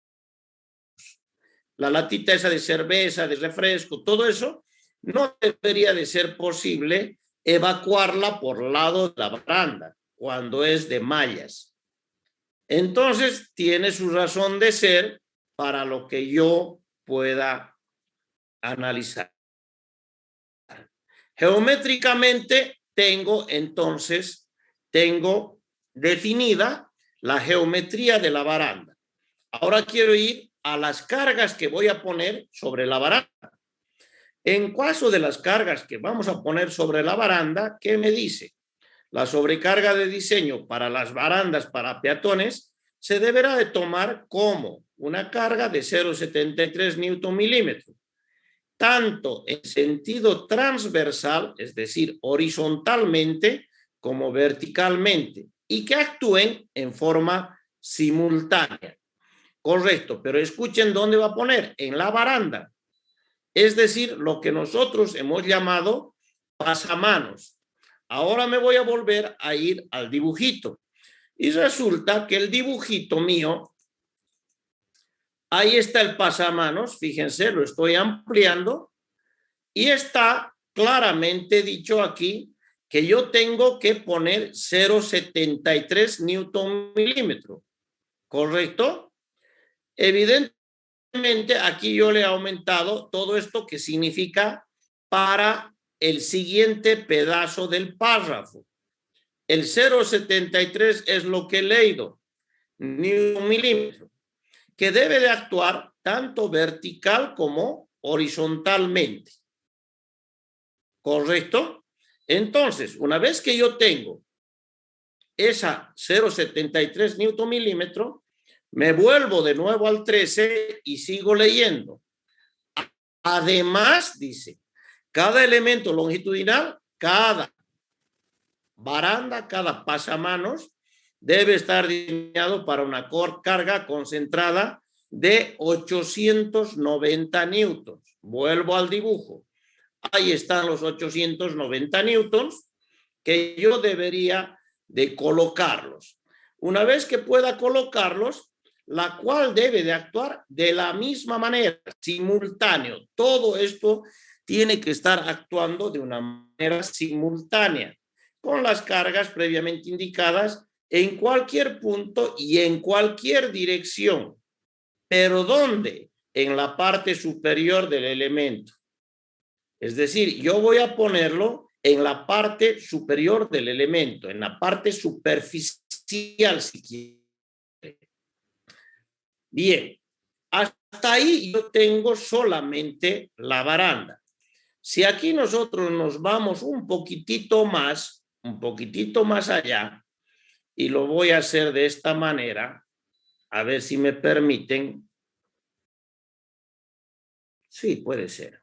La latita esa de cerveza, de refresco, todo eso, no debería de ser posible evacuarla por lado de la baranda cuando es de mallas. Entonces, tiene su razón de ser para lo que yo pueda analizar. Geométricamente, tengo definida la geometría de la baranda. Ahora quiero ir a las cargas que voy a poner sobre la baranda. En caso de las cargas que vamos a poner sobre la baranda, ¿qué me dice? La sobrecarga de diseño para las barandas para peatones se deberá de tomar como una carga de 0,73 newton milímetros, tanto en sentido transversal, es decir, horizontalmente, como verticalmente, y que actúen en forma simultánea. Correcto, pero escuchen dónde va a poner, en la baranda. Es decir, lo que nosotros hemos llamado pasamanos. Ahora me voy a volver a ir al dibujito. Y resulta que el dibujito mío, ahí está el pasamanos, fíjense, lo estoy ampliando, y está claramente dicho aquí que yo tengo que poner 0,73 newton milímetro, ¿correcto? Evidentemente, aquí yo le he aumentado todo esto que significa para el siguiente pedazo del párrafo. El 0,73 es lo que he leído, newton milímetro, que debe de actuar tanto vertical como horizontalmente. ¿Correcto? Entonces, una vez que yo tengo esa 0,73 newton milímetro, me vuelvo de nuevo al 13 y sigo leyendo. Además, dice, cada elemento longitudinal, cada baranda, cada pasamanos, debe estar diseñado para una carga concentrada de 890 newtons. Vuelvo al dibujo. Ahí están los 890 newtons que yo debería de colocarlos. Una vez que pueda colocarlos, la cual debe de actuar de la misma manera, simultáneo. Todo esto tiene que estar actuando de una manera simultánea, con las cargas previamente indicadas en cualquier punto y en cualquier dirección. ¿Pero dónde? En la parte superior del elemento. Es decir, yo voy a ponerlo en la parte superior del elemento, en la parte superficial, si quiere. Bien, hasta ahí yo tengo solamente la baranda. Si aquí nosotros nos vamos un poquitito más allá, y lo voy a hacer de esta manera, a ver si me permiten. Sí, puede ser.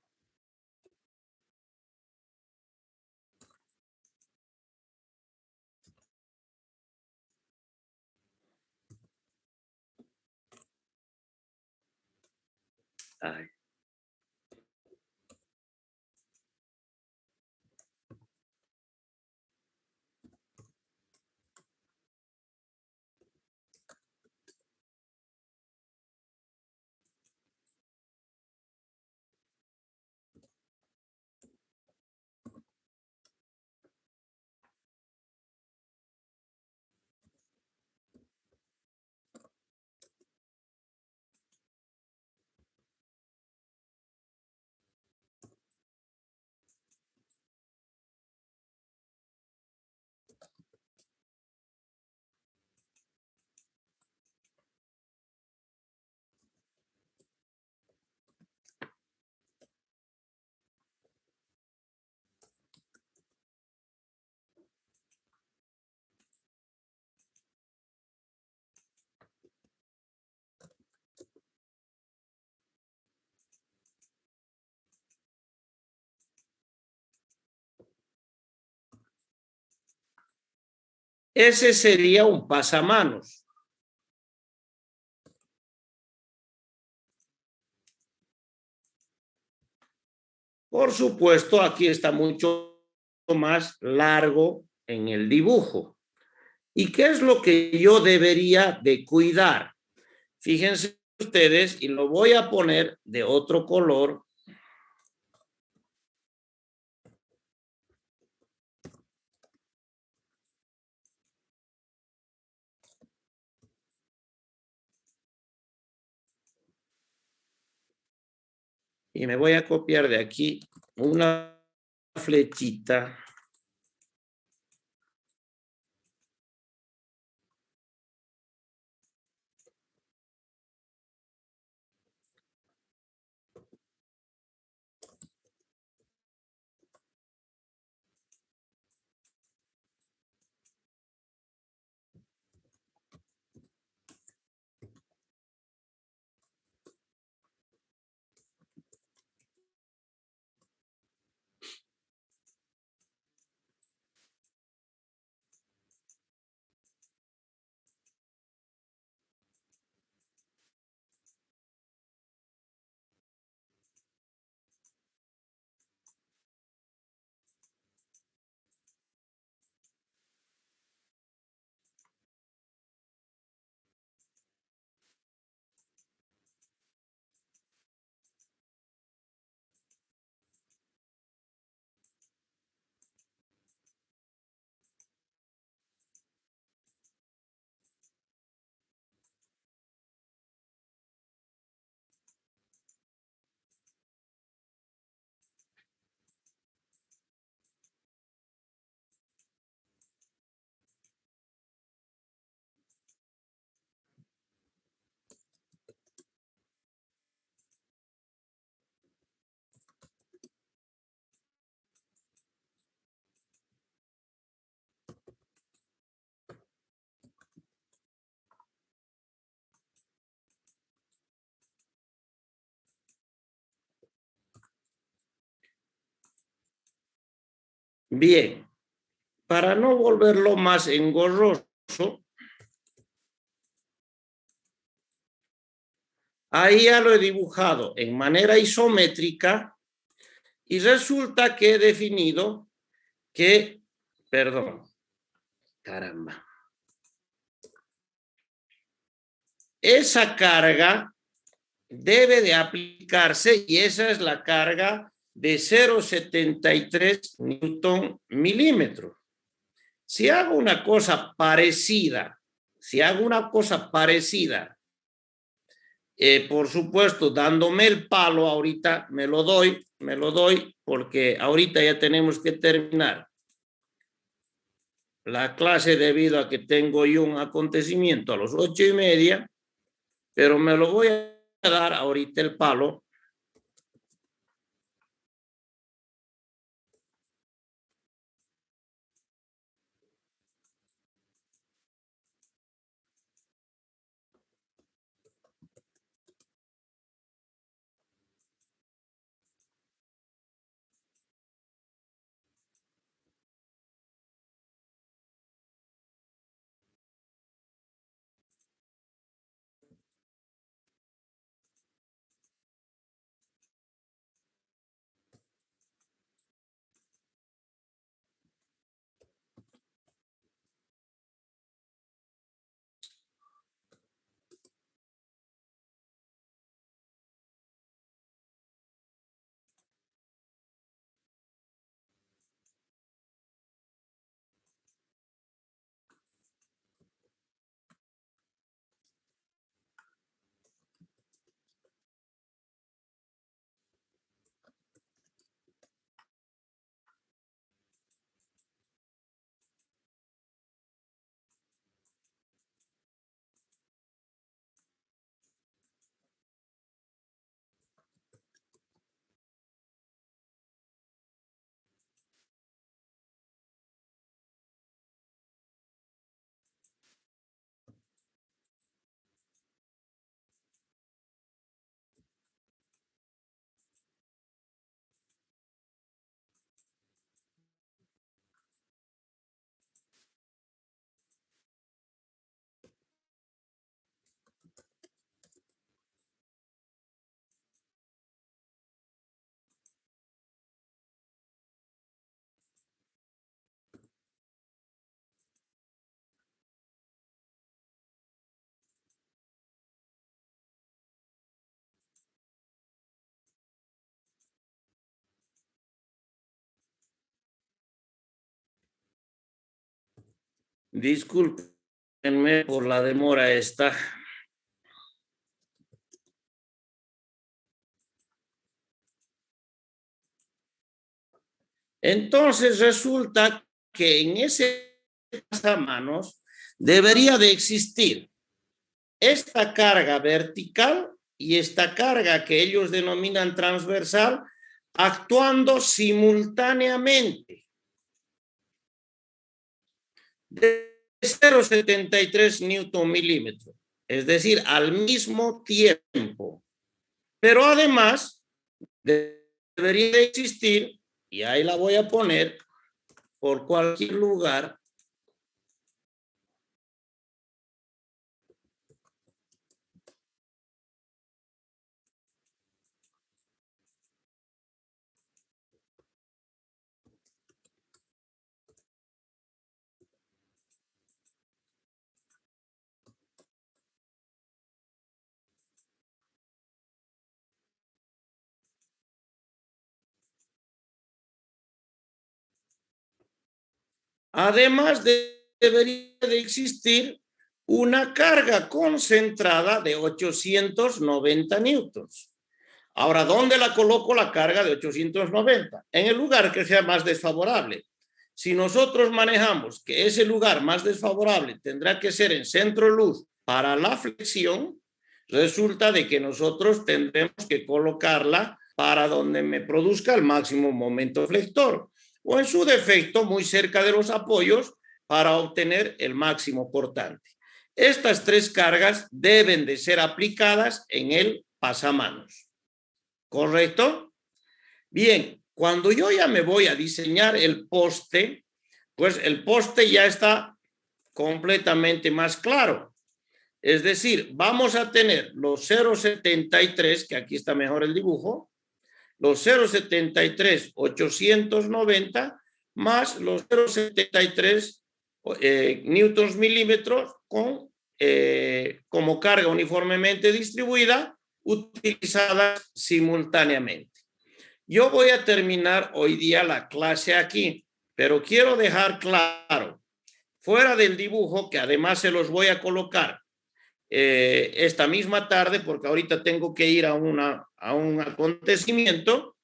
Ay. Ese sería un pasamanos. Por supuesto, aquí está mucho más largo en el dibujo. ¿Y qué es lo que yo debería de cuidar? Fíjense ustedes, y lo voy a poner de otro color. Y me voy a copiar de aquí una flechita. Bien, para no volverlo más engorroso, ahí ya lo he dibujado en manera isométrica y resulta que he definido que, perdón, caramba, esa carga debe de aplicarse y esa es la carga de 0,73 newton milímetro. Si hago una cosa parecida, por supuesto, dándome el palo ahorita, me lo doy, porque ahorita ya tenemos que terminar la clase debido a que tengo yo un acontecimiento a las 8:30, pero me lo voy a dar ahorita el palo. Discúlpenme por la demora esta. Entonces resulta que en ese pasamanos debería de existir esta carga vertical y esta carga que ellos denominan transversal actuando simultáneamente de 0,73 newton milímetro, es decir, al mismo tiempo. Pero además debería de existir, y ahí la voy a poner por cualquier lugar, además debería de existir una carga concentrada de 890 newtons. Ahora, ¿dónde la coloco la carga de 890? En el lugar que sea más desfavorable. Si nosotros manejamos que ese lugar más desfavorable tendrá que ser en centro de luz para la flexión, resulta de que nosotros tendremos que colocarla para donde me produzca el máximo momento flector, o en su defecto muy cerca de los apoyos para obtener el máximo cortante. Estas tres cargas deben de ser aplicadas en el pasamanos. ¿Correcto? Bien, Cuando yo ya me voy a diseñar el poste, pues el poste ya está completamente más claro. Es decir, vamos a tener los 0,73, que aquí está mejor el dibujo, los 0,73 890 más los 0,73 newtons milímetros como carga uniformemente distribuida utilizadas simultáneamente. Yo voy a terminar hoy día la clase aquí, pero quiero dejar claro, fuera del dibujo, que además se los voy a colocar esta misma tarde, porque ahorita tengo que ir a un acontecimiento.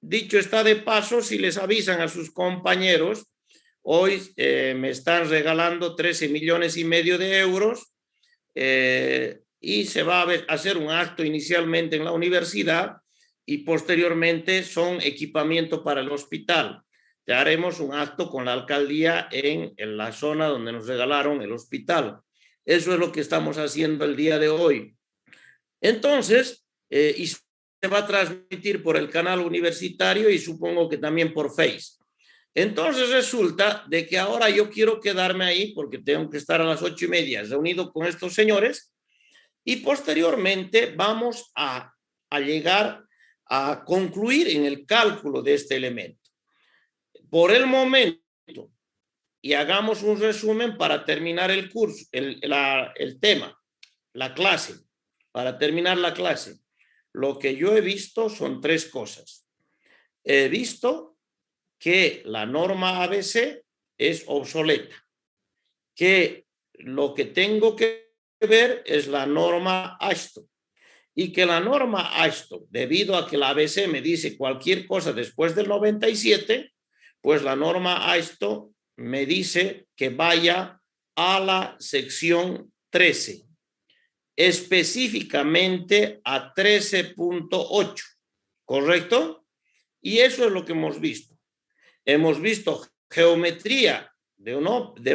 Dicho está de paso, si les avisan a sus compañeros, hoy me están regalando 13,5 millones de euros y se va a hacer un acto inicialmente en la universidad y posteriormente son equipamiento para el hospital. Ya haremos un acto con la alcaldía en la zona donde nos regalaron el hospital. Eso es lo que estamos haciendo el día de hoy. Entonces, y se va a transmitir por el canal universitario y supongo que también por Face. Entonces resulta de que ahora yo quiero quedarme ahí porque tengo que estar a las 8:30 reunido con estos señores y posteriormente vamos a llegar a concluir en el cálculo de este elemento. Por el momento, y hagamos un resumen para terminar el curso, el tema, la clase, para terminar la clase. Lo que yo he visto son tres cosas. He visto que la norma ABC es obsoleta, que lo que tengo que ver es la norma Ashton y que la norma Ashton, debido a que la ABC me dice cualquier cosa después del 97, pues la norma Ashton me dice que vaya a la sección 13, específicamente a 13.8, ¿correcto? Y eso es lo que hemos visto. Hemos visto geometría de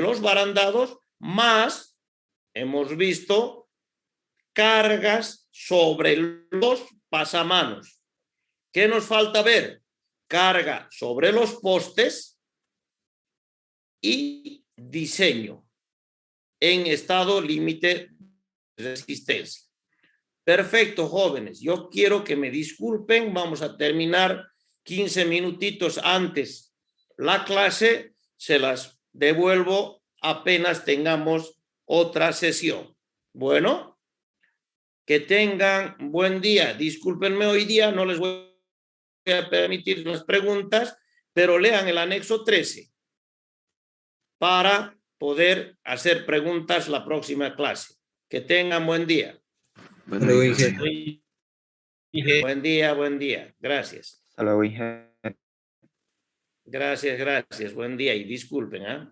los barandados, más hemos visto cargas sobre los pasamanos. ¿Qué nos falta ver? Carga sobre los postes y diseño en estado límite de resistencia. Perfecto, jóvenes. Yo quiero que me disculpen. Vamos a terminar 15 minutitos antes la clase. Se las devuelvo apenas tengamos otra sesión. Bueno, que tengan buen día. Discúlpenme, hoy día no les voy a permitir las preguntas, pero lean el anexo 13 para poder hacer preguntas la próxima clase. Que tengan buen día. Hasta luego, Inge. Buen día. Gracias. Hasta luego, Inge. Gracias. Buen día y disculpen, ¿eh?